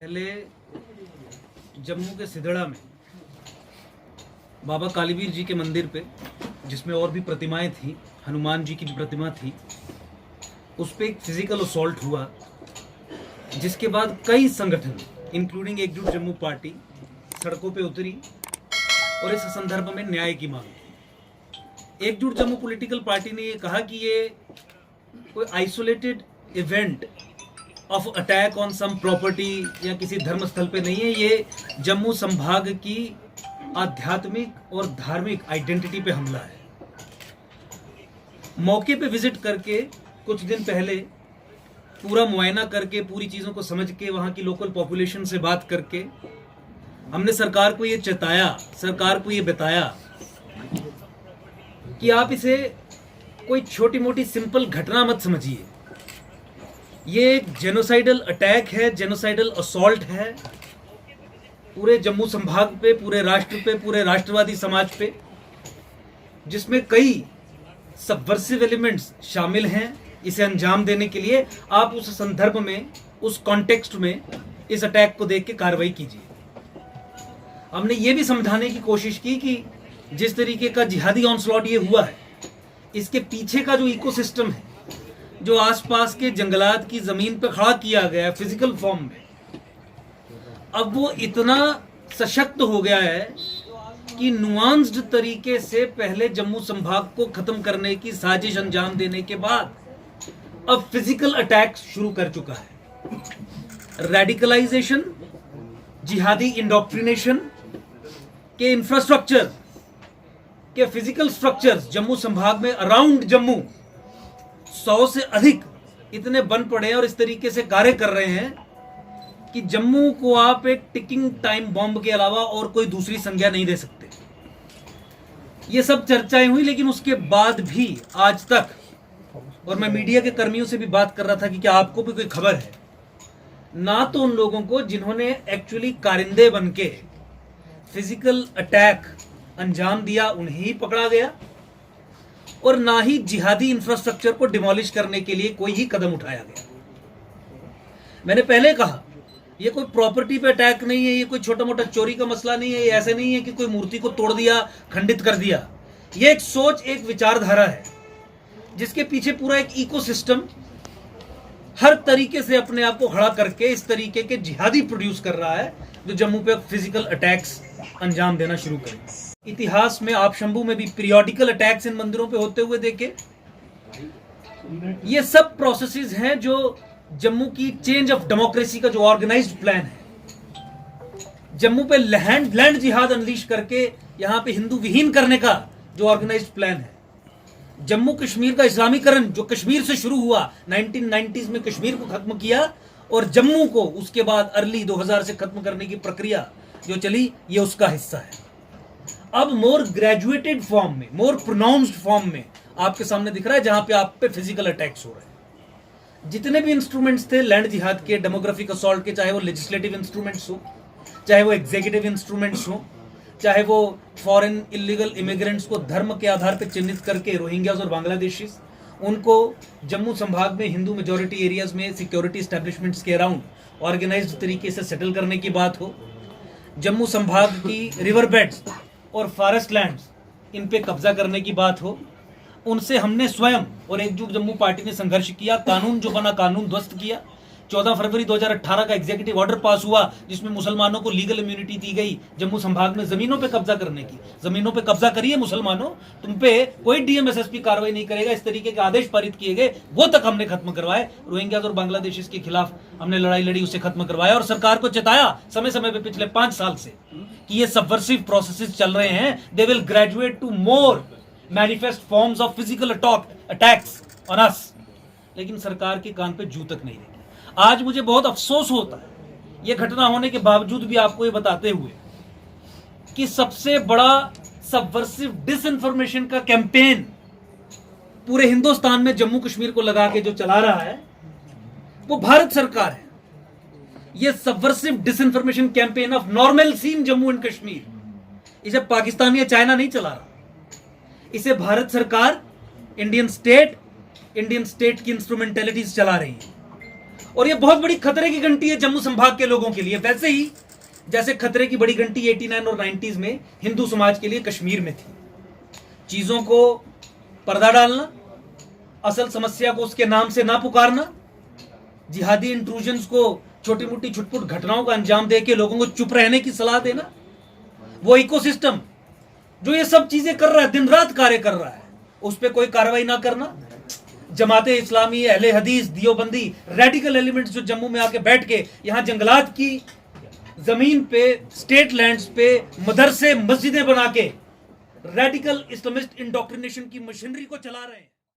पहले जम्मू के सिधड़ा में बाबा कालीवीर जी के मंदिर पे, जिसमें और भी प्रतिमाएं थी, हनुमान जी की भी प्रतिमा थी, उस पर एक फिजिकल असॉल्ट हुआ, जिसके बाद कई संगठन इंक्लूडिंग एकजुट जम्मू पार्टी सड़कों पे उतरी और इस संदर्भ में न्याय की मांग की। एकजुट जम्मू पॉलिटिकल पार्टी ने ये कहा कि ये कोई isolated event of attack on sum property या किसी धर्मस्थल पे नहीं है, ये जम्मू संभाग की आध्यात्मिक और धार्मिक आइडेंटिटी पे हमला है। मौके पे विजिट करके कुछ दिन पहले पूरा मुआयना करके, पूरी चीज़ों को समझ के, वहाँ की लोकल पॉपुलेशन से बात करके हमने सरकार को ये चेताया, सरकार को ये बताया कि आप इसे कोई छोटी मोटी सिंपल घटना मत समझिए। ये एक जेनोसाइडल अटैक है, जेनोसाइडल असॉल्ट है पूरे जम्मू संभाग पे, पूरे राष्ट्र पे, पूरे राष्ट्रवादी समाज पे, जिसमें कई सबवर्सिव एलिमेंट्स शामिल हैं इसे अंजाम देने के लिए। आप उस संदर्भ में, उस कॉन्टेक्स्ट में इस अटैक को देख के कार्रवाई कीजिए। हमने ये भी समझाने की कोशिश की कि जिस तरीके का जिहादी ऑनस्लॉट ये हुआ है, इसके पीछे का जो इकोसिस्टम है, जो आसपास के जंगलात की जमीन पर खड़ा किया गया है फिजिकल फॉर्म में, अब वो इतना सशक्त हो गया है कि नुआंस्ड तरीके से पहले जम्मू संभाग को खत्म करने की साजिश अंजाम देने के बाद अब फिजिकल अटैक शुरू कर चुका है। रेडिकलाइजेशन, जिहादी इंडोक्ट्रिनेशन के इंफ्रास्ट्रक्चर के फिजिकल स्ट्रक्चर्स जम्मू संभाग में, अराउंड जम्मू 100 से अधिक इतने बन पड़े हैं और इस तरीके से कार्य कर रहे हैं कि जम्मू को आप एक टिकिंग टाइम बॉम्ब के अलावा और कोई दूसरी संज्ञा नहीं दे सकते। ये सब चर्चाएं हुई, लेकिन उसके बाद भी आज तक, और मैं मीडिया के कर्मियों से भी बात कर रहा था कि क्या आपको भी कोई खबर है, ना तो उन लोगों को जिन्होंने एक्चुअली कारिंदे बन के फिजिकल अटैक अंजाम दिया उन्हें ही पकड़ा गया, और ना ही जिहादी इंफ्रास्ट्रक्चर को डिमोलिश करने के लिए कोई ही कदम उठाया गया। मैंने पहले कहा, ये कोई प्रॉपर्टी पे अटैक नहीं है, ये कोई छोटा मोटा चोरी का मसला नहीं है, ये ऐसे नहीं है कि कोई मूर्ति को तोड़ दिया, खंडित कर दिया। ये एक सोच, एक विचारधारा है जिसके पीछे पूरा एक इकोसिस्टम हर तरीके से अपने आप को खड़ा करके इस तरीके के जिहादी प्रोड्यूस कर रहा है, जो जम्मू पे फिजिकल अटैक्स अंजाम देना शुरू करें। इतिहास में आप शंभू में भी पीरियोडिकल अटैक्स इन मंदिरों पे होते हुए देखे। ये सब प्रोसेसेस हैं जो जम्मू की चेंज ऑफ डेमोक्रेसी का जो ऑर्गेनाइज्ड प्लान है, जम्मू पे लैंड जिहाद अनलीश करके यहां पे हिंदू विहीन करने का जो ऑर्गेनाइज्ड प्लान है, जम्मू कश्मीर का इस्लामीकरण जो कश्मीर से शुरू हुआ, 1990s में कश्मीर को खत्म किया और जम्मू को उसके बाद अर्ली 2000 से खत्म करने की प्रक्रिया जो चली, ये उसका हिस्सा है। अब मोर ग्रेजुएटेड फॉर्म में, मोर प्रोनाउंस्ड फॉर्म में आपके सामने दिख रहा है, जहां पे आप पे फिजिकल अटैक्स हो रहे हैं। जितने भी इंस्ट्रूमेंट्स थे लैंड जिहाद के, डेमोग्राफिक असॉल्ट के, चाहे वो लेजिस्लेटिव इंस्ट्रूमेंट्स हो, चाहे वो एग्जीक्यूटिव इंस्ट्रूमेंट्स हो, चाहे वो फॉरेन इलीगल इमिग्रेंट्स को धर्म के आधार पर चिन्हित करके रोहिंग्याज और बांग्लादेशीज, उनको जम्मू संभाग में हिंदू मेजॉरिटी एरियाज में सिक्योरिटी एस्टेब्लिशमेंट्स के अराउंड ऑर्गेनाइज्ड तरीके से सेटल करने की बात हो, जम्मू संभाग की रिवर बेड्स और फॉरेस्ट लैंड्स इन पे कब्जा करने की बात हो, उनसे हमने स्वयं और एकजुट जम्मू पार्टी ने संघर्ष किया। कानून जो बना, कानून ध्वस्त किया। 14 फरवरी 2018 का एग्जीक्यूटिव ऑर्डर पास हुआ जिसमें मुसलमानों को लीगल इम्यूनिटी दी गई जम्मू संभाग में जमीनों पे कब्जा करने की। जमीनों पे कब्जा करिए मुसलमानों, तुम पे कोई डीएम-एसएसपी कार्रवाई नहीं करेगा, इस तरीके के आदेश पारित किए गए, वो तक हमने खत्म करवाए। रोहिंग्याज और बांग्लादेशीज के खिलाफ हमने लड़ाई लड़ी, उसे खत्म करवाया और सरकार को चेताया समय समय पे पिछले 5 साल से कि ये सबवर्सिव प्रोसेसेस चल रहे हैं, they will graduate to more manifest forms of physical attacks on us. लेकिन सरकार के कान पे जू तक नहीं लगी। आज मुझे बहुत अफसोस होता है यह घटना होने के बावजूद भी आपको ये बताते हुए कि सबसे बड़ा सबवर्सिव डिसइंफॉर्मेशन का कैंपेन पूरे हिंदुस्तान में जम्मू कश्मीर को लगा के जो चला रहा है वो भारत सरकार है। यह subversive disinformation campaign of normalcy in Jammu and Kashmir, इसे पाकिस्तान या चाइना नहीं चला रहा, इसे भारत सरकार, इंडियन स्टेट की इंस्ट्रूमेंटेलिटीज चला रही है। और ये बहुत बड़ी खतरे की घंटी है जम्मू संभाग के लोगों के लिए, वैसे ही जैसे खतरे की बड़ी घंटी 89 और 90s में हिंदू समाज के लिए कश्मीर में थी। चीजों को पर्दा डालना, असल समस्या को उसके नाम से ना पुकारना, जिहादी इंट्रूजन्स को छोटी मोटी छुटपुट घटनाओं का अंजाम देके लोगों को चुप रहने की सलाह देना, वो इकोसिस्टम जो ये सब चीजें कर रहा है, दिन रात कार्य कर रहा है, उस पर कोई कार्रवाई ना करना। जमाते इस्लामी, अहले हदीस, दियोबंदी, रेडिकल एलिमेंट्स जो जम्मू में आके बैठ के यहाँ जंगलात की जमीन पे, स्टेट लैंड्स पे मदरसे, मस्जिदें बना के रेडिकल इस्लामिस्ट इंडोक्ट्रिनेशन की मशीनरी को चला रहे हैं।